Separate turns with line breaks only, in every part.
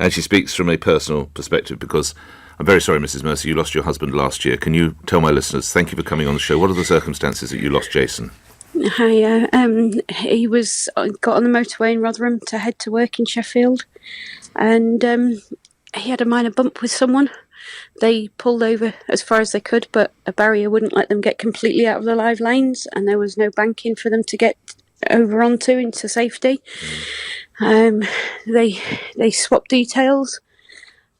And she speaks from a personal perspective because I'm very sorry, Mrs. Mercer, you lost your husband last year. Can you tell my listeners, thank you for coming on the show, what are the circumstances that you lost Jason?
Hi, he got on the motorway in Rotherham to head to work in Sheffield, and he had a minor bump with someone. They pulled over as far as they could, but a barrier wouldn't let them get completely out of the live lanes, and there was no banking for them to get over onto into safety. They swapped details,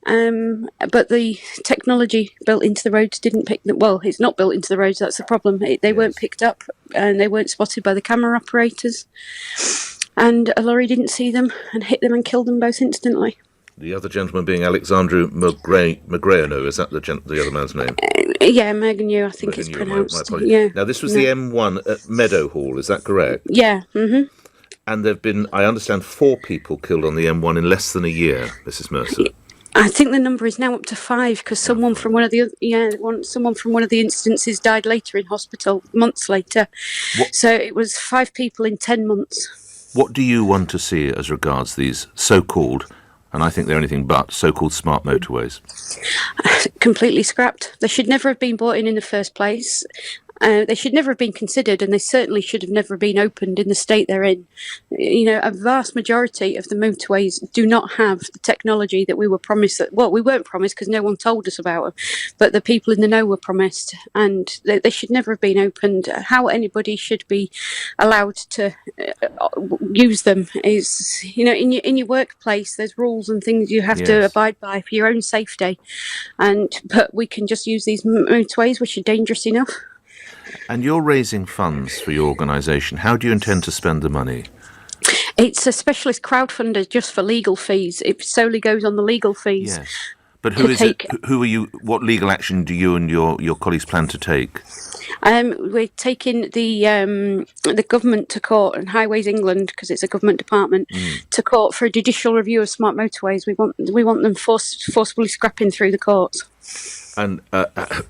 but the technology built into the roads didn't pick them. Well, it's not built into the roads, that's the problem. They weren't picked up, and they weren't spotted by the camera operators, and a lorry didn't see them and hit them and killed them both instantly.
The other gentleman being Alexandru Magreanu, is that the other man's name?
Yeah, Magreanu, I think it's pronounced.
Now, this was the M1 at Meadowhall, is that correct?
Yeah. Mm-hmm.
And there have been, I understand, 4 people killed on the M1 in less than a year, Mrs. Mercer.
I think the number is now up to 5 because someone from one of the instances died later in hospital, months later. So it was 5 people in 10 months.
What do you want to see as regards these so-called, and I think they're anything but, so-called smart motorways?
Completely scrapped. They should never have been brought in the first place. They should never have been considered, and they certainly should have never been opened in the state they're in. A vast majority of the motorways do not have the technology that we were promised. We weren't promised because no one told us about them, but the people in the know were promised, and they should never have been opened. How anybody should be allowed to use them is, in your workplace, there's rules and things you have to abide by for your own safety, but we can just use these motorways, which are dangerous enough.
And you're raising funds for your organisation. How do you intend to spend the money?
It's a specialist crowdfunder just for legal fees. It solely goes on the legal fees.
Yes. But who is it? Who are you? What legal action do you and your colleagues plan to take?
We're taking the government to court, and Highways England, because it's a government department, to court for a judicial review of smart motorways. We want them forcibly scrapping through the courts.
And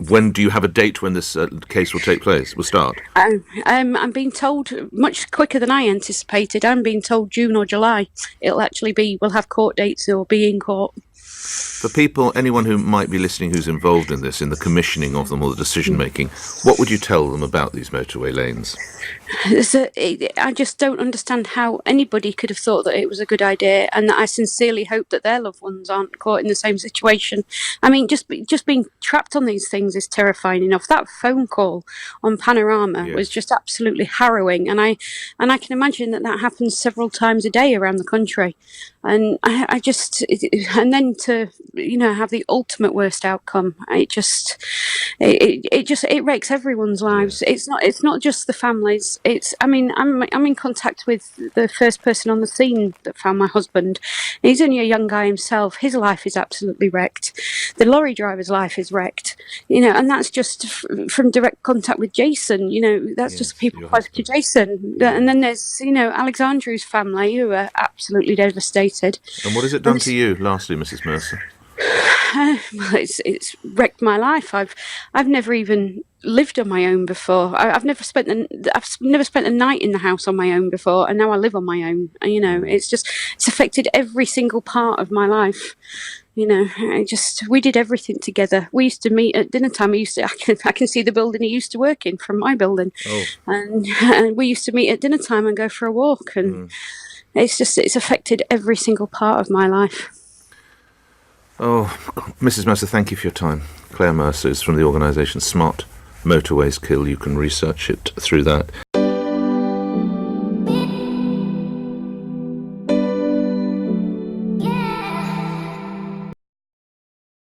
when do you have a date when this case will take place? Will start?
I'm being told much quicker than I anticipated. I'm being told June or July. It'll actually be. We'll have court dates. Or be in court.
For people, anyone who might be listening who's involved in this, in the commissioning of them or the decision making, what would you tell them about these motorway lanes?
I just don't understand how anybody could have thought that it was a good idea, and I sincerely hope that their loved ones aren't caught in the same situation. I mean, just being trapped on these things is terrifying enough. That phone call on Panorama was just absolutely harrowing, and I can imagine that happens several times a day around the country. And and then to have the ultimate worst outcome, it wrecks everyone's lives. It's not just the families. I'm in contact with the first person on the scene that found my husband. He's only a young guy himself. His life is absolutely wrecked. The lorry driver's life is wrecked. And that's just from direct contact with Jason. That's just people close to Jason. And then there's Alexandru's family who are absolutely devastated.
And what has it done to you, lastly, Mrs. Mercer?
Well, it's wrecked my life. I've never even lived on my own before. I've never spent a night in the house on my own before, and now I live on my own. It's affected every single part of my life. We did everything together. We used to meet at dinner time. I can see the building he used to work in from my building, and we used to meet at dinner time and go for a walk. And it's affected every single part of my life.
Oh, Mrs. Mercer, thank you for your time. Claire Mercer is from the organisation Smart Motorways Kill. You can research it through that.